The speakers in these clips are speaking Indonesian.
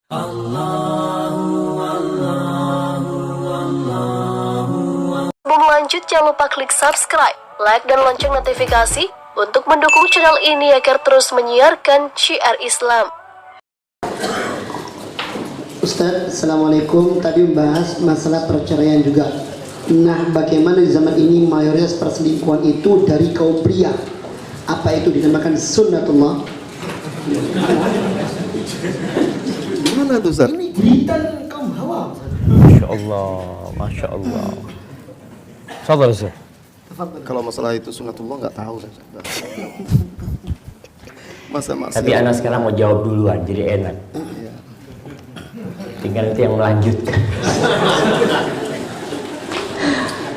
Sebelum lanjut, jangan lupa klik subscribe, like, dan lonceng notifikasi untuk mendukung channel ini agar terus menyiarkan syiar Islam. Ustaz, Assalamualaikum. Tadi membahas masalah perceraian juga. Nah, bagaimana di zaman ini mayoritas perselingkuhan itu dari kaum pria? Apa itu dinamakan sunnatullah? Gimana tuh, Ustaz? Ini berita kaum hawa. Masya Allah, Masya Allah. Sabar, Ustaz. Kalau masalah itu sunatullah nggak tahu saya. Masa-masa. Tapi anak sekarang mau jawab duluan, jadi enak. Iya. Tinggal nanti yang melanjutkan.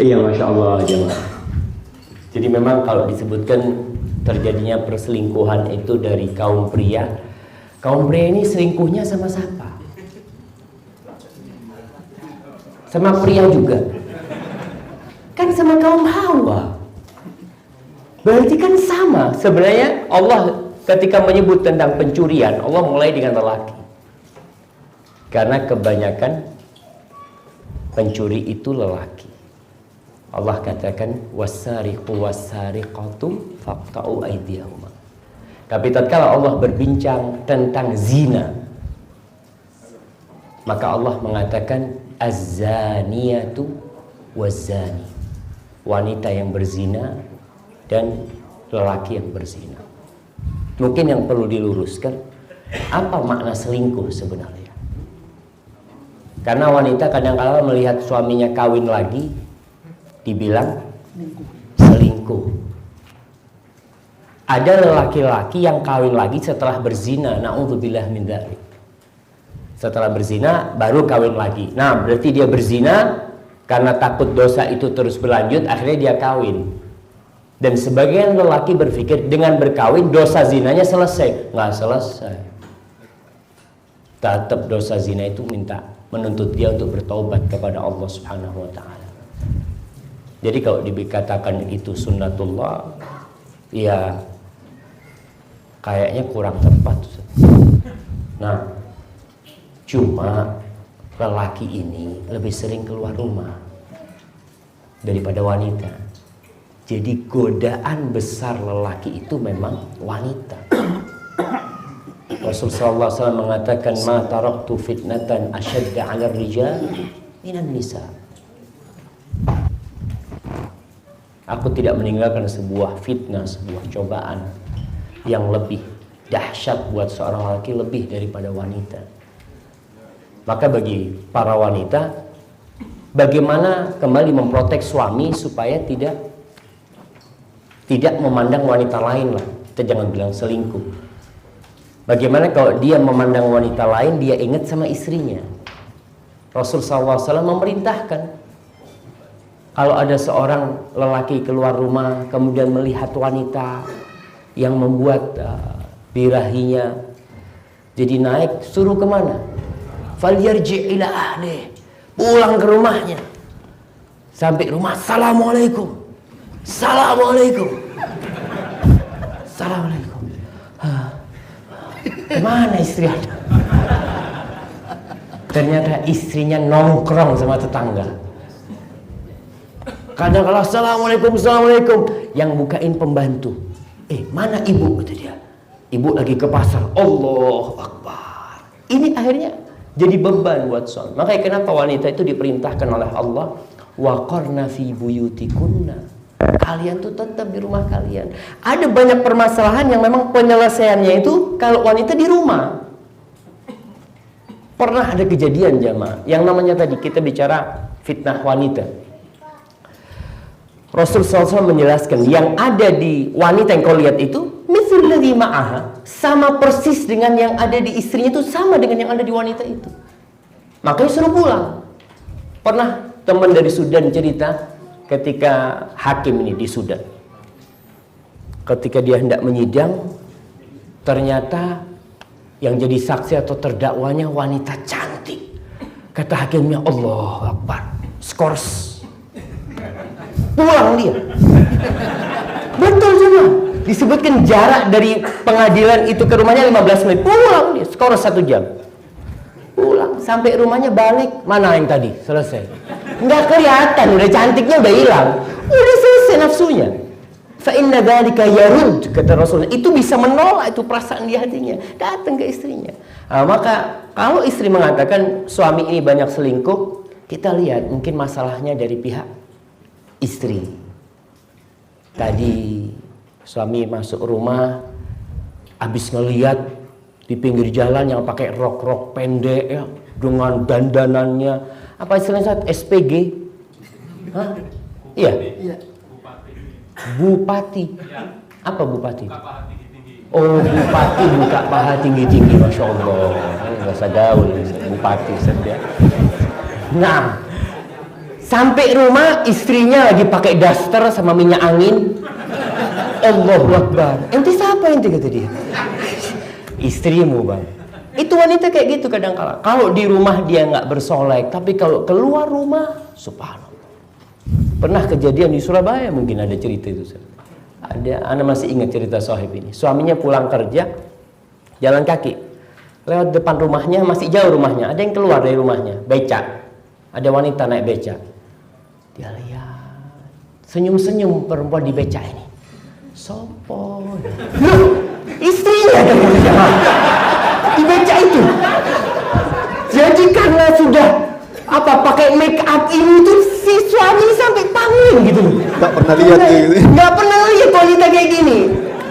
Iya, Masya Allah, jemaah. Jadi memang kalau disebutkan terjadinya perselingkuhan itu dari kaum pria ini selingkuhnya sama siapa? Sama pria juga? Kan sama kaum hawa. Berarti kan sama. Sebenarnya Allah ketika menyebut tentang pencurian, Allah mulai dengan lelaki. Karena kebanyakan pencuri itu lelaki. Allah katakan wasariqu wasariqatu faqta'u aydiyahuma. Tapi tatkala Allah berbincang tentang zina, maka Allah mengatakan az-zaniyatu waz-zani. Wanita yang berzina dan lelaki yang berzina. Mungkin yang perlu diluruskan, apa makna selingkuh sebenarnya? Karena wanita kadang-kala melihat suaminya kawin lagi, dibilang selingkuh. Ada lelaki-laki yang kawin lagi setelah berzina, na'udzubillah min dzalik. Setelah berzina baru kawin lagi. Nah, berarti dia berzina karena takut dosa itu terus berlanjut, akhirnya dia kawin. Dan sebagian lelaki berpikir dengan berkawin dosa zinanya selesai. Nggak selesai. Tetap dosa zina itu menuntut dia untuk bertaubat kepada Allah Subhanahu wa taala. Jadi kalau dikatakan itu sunnatullah, ya kayaknya kurang tepat. Nah, cuma lelaki ini lebih sering keluar rumah daripada wanita. Jadi godaan besar lelaki itu memang wanita. Rasulullah SAW mengatakan ma taraktu fitnatan asyadda 'ala rijal minan nisa. Aku tidak meninggalkan sebuah fitnah, sebuah cobaan yang lebih dahsyat buat seorang lelaki lebih daripada wanita. Maka bagi para wanita, bagaimana kembali memprotek suami supaya tidak memandang wanita lain lah. Kita jangan bilang selingkuh. Bagaimana kalau dia memandang wanita lain, dia ingat sama istrinya. Rasulullah SAW memerintahkan, kalau ada seorang lelaki keluar rumah kemudian melihat wanita yang membuat birahinya jadi naik, suruh kemana? Falyarji' ila ahli, pulang ke rumahnya. Sampai rumah, assalamualaikum, assalamualaikum, assalamualaikum. Kemana istri Anda? Ternyata istrinya nongkrong sama tetangga. Kadang kalau assalamualaikum, assalamualaikum, yang bukain pembantu. Mana ibu? Kata dia. Ibu lagi ke pasar. Allahu Akbar. Ini akhirnya jadi beban buat suami. Makanya kenapa wanita itu diperintahkan oleh Allah, waqarna fi buyutikunna. Kalian tuh tetap di rumah kalian. Ada banyak permasalahan yang memang penyelesaiannya itu kalau wanita di rumah. Pernah ada kejadian jamaah, yang namanya tadi kita bicara fitnah wanita. Rasulullah SAW menjelaskan yang ada di wanita yang kau lihat itu mithlul ladzi ma'aha, sama persis dengan yang ada di istrinya itu, sama dengan yang ada di wanita itu. Makanya suruh pulang. Pernah teman dari Sudan cerita ketika hakim ini di Sudan, ketika dia hendak menyidang, ternyata yang jadi saksi atau terdakwanya wanita cantik. Kata hakimnya, Allahu Akbar, skors. Pulang dia. Betul juga. Disebutkan jarak dari pengadilan itu ke rumahnya 15 menit. Pulang dia, skor 1 jam. Pulang, sampai rumahnya balik. Mana yang tadi? Selesai. Nggak kelihatan, udah cantiknya udah hilang. Udah selesai nafsunya. Fa inna dzalika yarud, kata Rasulullah. Itu bisa menolak itu perasaan di hatinya. Datang ke istrinya. Nah, maka kalau istri mengatakan suami ini banyak selingkuh, kita lihat mungkin masalahnya dari pihak istri. Tadi suami masuk rumah, habis ngeliat di pinggir jalan yang pakai rok-rok pendek ya, dengan dandanannya apa istilahnya SPG? Hah? Iya. Bupati. Apa bupati? Oh, bupati buka paha tinggi-tinggi, masya Allah. Bahasa gaul, bupati saja. Nah, sampai rumah istrinya lagi pakai daster sama minyak angin. Allahu Akbar. Ente siapa ente, kata dia? Istrimu, bang. Itu wanita kayak gitu kadang-kala. Kalau di rumah dia nggak bersolek, tapi kalau keluar rumah, subhanallah. Pernah kejadian di Surabaya, mungkin ada cerita itu. Ada, Anda masih ingat cerita sahib ini. Suaminya pulang kerja, jalan kaki, lewat depan rumahnya, masih jauh rumahnya. Ada yang keluar dari rumahnya, becak. Ada wanita naik becak. Dia lihat, senyum-senyum perempuan di becak ini. Sopo? Istrinya di becak itu. Jadi karena sudah pakai make up ini tuh si suami sampai pangling gitu loh. Gak pernah lihat kayak gitu. Gak pernah lihat wanita kayak gini.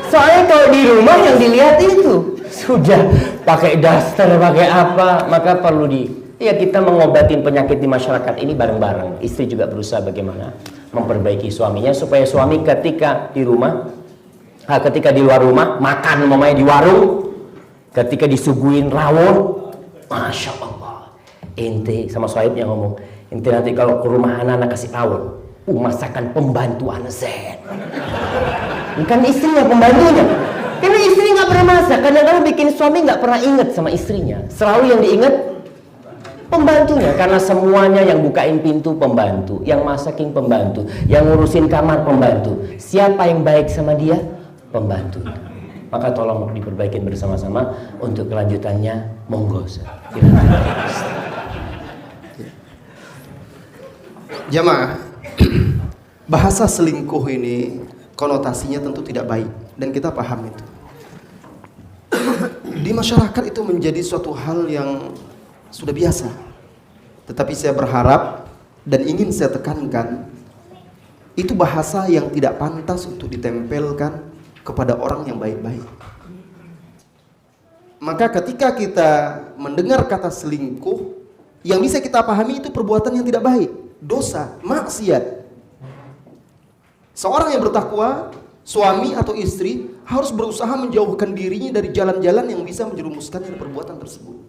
Soalnya kalau di rumah yang dilihat itu sudah pakai daster, pakai apa, maka perlu kita mengobatin penyakit di masyarakat ini bareng-bareng. Istri juga berusaha bagaimana memperbaiki suaminya supaya suami ketika di rumah, ketika di luar rumah makan mamanya di warung, ketika disuguhin rawon, masya Allah. Ente sama Sohaib yang ngomong, ente nanti kalau ke rumah anak-anak kasih rawon, masakan pembantu anak Zen. Bukan istrinya, pembantunya. Karena istri nggak pernah masak. Kadang-kadang bikin suami nggak pernah inget sama istrinya. Selalu yang diinget pembantunya. Karena semuanya yang bukain pintu pembantu, yang masakin pembantu, yang ngurusin kamar pembantu. Siapa yang baik sama dia? Pembantu. Maka tolong diperbaikin bersama-sama. Untuk kelanjutannya, monggo. Jamaah, bahasa selingkuh ini konotasinya tentu tidak baik dan kita paham itu. Di masyarakat itu menjadi suatu hal yang sudah biasa. Tetapi saya berharap dan ingin saya tekankan, itu bahasa yang tidak pantas untuk ditempelkan kepada orang yang baik-baik. Maka ketika kita mendengar kata selingkuh, yang bisa kita pahami itu perbuatan yang tidak baik, dosa, maksiat. Seorang yang bertakwa, suami atau istri, harus berusaha menjauhkan dirinya dari jalan-jalan yang bisa menjerumuskan dari perbuatan tersebut.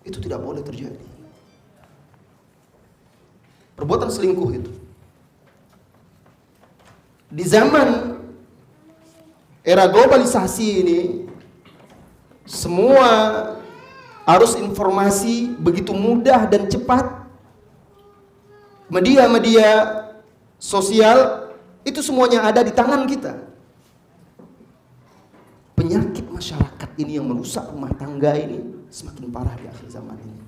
Itu tidak boleh terjadi. Perbuatan selingkuh itu. Di zaman era globalisasi ini, semua arus informasi begitu mudah dan cepat. Media-media sosial itu semuanya ada di tangan kita. Penyakit masyarakat ini yang merusak rumah tangga ini semakin parah di akhir zaman ini.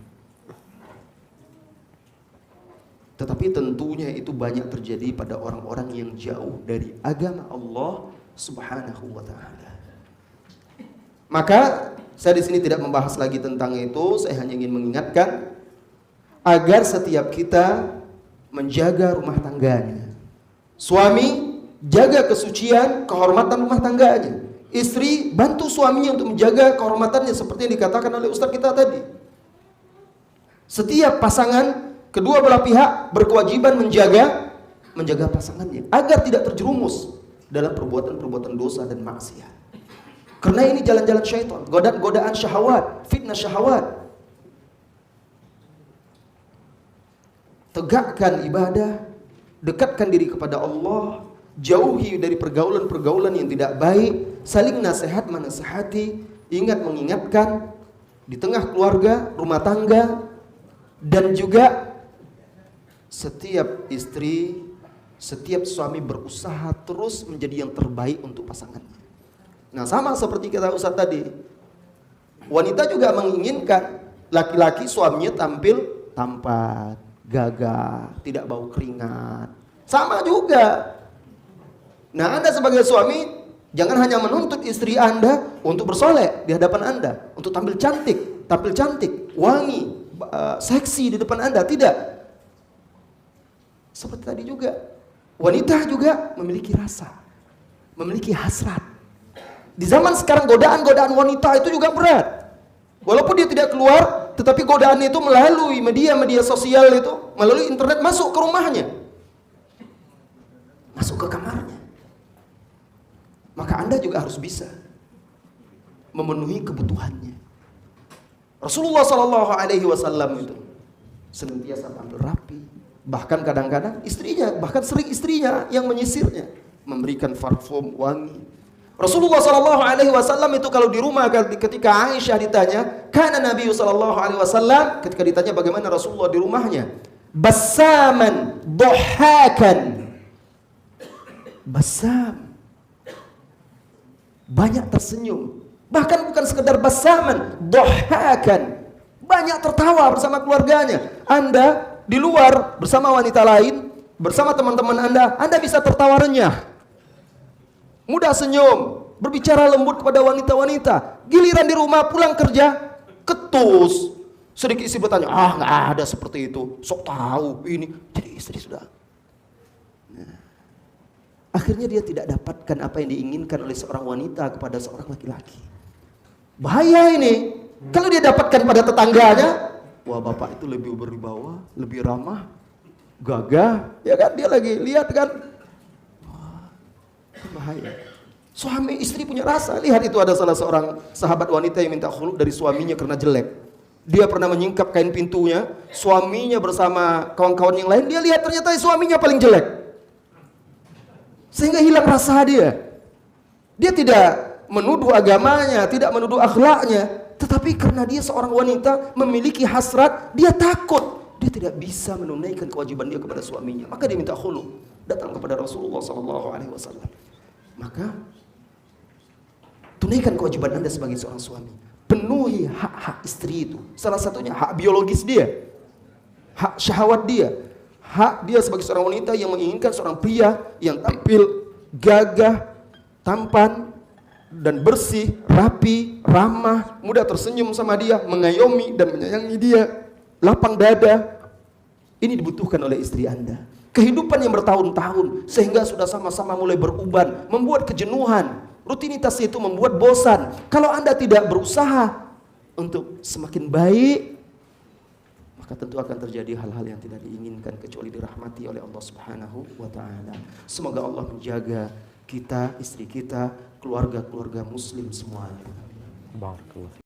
Tetapi tentunya itu banyak terjadi pada orang-orang yang jauh dari agama Allah Subhanahu wa taala. Maka saya di sini tidak membahas lagi tentang itu, saya hanya ingin mengingatkan agar setiap kita menjaga rumah tangganya. Suami jaga kesucian, kehormatan rumah tangganya. Istri bantu suaminya untuk menjaga kehormatannya seperti yang dikatakan oleh Ustaz kita tadi. Setiap pasangan, kedua belah pihak berkewajiban menjaga pasangannya agar tidak terjerumus dalam perbuatan-perbuatan dosa dan maksiat. Karena ini jalan-jalan syaitan, godaan syahwat, fitnah syahwat. Tegakkan ibadah, dekatkan diri kepada Allah, jauhi dari pergaulan-pergaulan yang tidak baik, saling nasihat menasihati, ingat mengingatkan di tengah keluarga, rumah tangga, dan juga setiap istri, setiap suami berusaha terus menjadi yang terbaik untuk pasangannya. Nah, sama seperti kata Ustaz tadi, wanita juga menginginkan Laki-laki suaminya tampil tampan, gagah, tidak bau keringat. Sama juga. Nah, Anda sebagai suami jangan hanya menuntut istri Anda untuk bersolek di hadapan Anda, untuk tampil cantik, wangi, seksi di depan Anda. Tidak. Seperti tadi juga, wanita juga memiliki rasa, memiliki hasrat. Di zaman sekarang godaan-godaan wanita itu juga berat. Walaupun dia tidak keluar, tetapi godaan itu melalui media sosial itu, melalui internet masuk ke rumahnya, masuk ke kamarnya. Maka Anda juga harus bisa memenuhi kebutuhannya. Rasulullah SAW itu senantiasa tampil rapi, bahkan kadang-kadang sering istrinya yang menyisirnya, memberikan parfum wangi. Rasulullah SAW itu kalau di rumah, ketika Aisyah ditanya, karena Nabi SAW ketika ditanya bagaimana Rasulullah di rumahnya, basaman, dohakan, basam, banyak tersenyum, bahkan bukan sekedar basaman, dohakan, banyak tertawa bersama keluarganya. Anda di luar bersama wanita lain, bersama teman-teman Anda bisa tertawa renyah, mudah senyum, berbicara lembut kepada wanita-wanita. Giliran di rumah pulang kerja, ketus. Sedikit istri bertanya, nggak ada seperti itu, sok tahu ini. Jadi istri sudah. Nah, akhirnya dia tidak dapatkan apa yang diinginkan oleh seorang wanita kepada seorang laki-laki. Bahaya ini. Kalau dia dapatkan pada tetangganya, wah bapak itu lebih berwibawa, lebih ramah, gagah, ya kan? Dia lagi lihat kan. Bahaya. Suami istri punya rasa. Lihat, itu ada salah seorang sahabat wanita yang minta khulud dari suaminya karena jelek. Dia pernah menyingkap kain pintunya, suaminya bersama kawan-kawan yang lain, dia lihat ternyata suaminya paling jelek. Sehingga hilang rasa dia. Dia tidak menuduh agamanya, tidak menuduh akhlaknya, tetapi karena dia seorang wanita memiliki hasrat, dia takut dia tidak bisa menunaikan kewajiban dia kepada suaminya. Maka dia minta khulud, datang kepada Rasulullah SAW. Maka tunaikan kewajiban Anda sebagai seorang suami. Penuhi hak-hak istri itu. Salah satunya hak biologis dia, hak syahwat dia, hak dia sebagai seorang wanita yang menginginkan seorang pria yang tampil gagah, tampan dan bersih, rapi, ramah, mudah tersenyum sama dia, mengayomi dan menyayangi dia, lapang dada. Ini dibutuhkan oleh istri Anda. Kehidupan yang bertahun-tahun sehingga sudah sama-sama mulai beruban, membuat kejenuhan, rutinitas itu membuat bosan. Kalau Anda tidak berusaha untuk semakin baik, maka tentu akan terjadi hal-hal yang tidak diinginkan kecuali dirahmati oleh Allah Subhanahu wa taala. Semoga Allah menjaga kita, istri kita, keluarga-keluarga muslim semuanya. Barakallahu.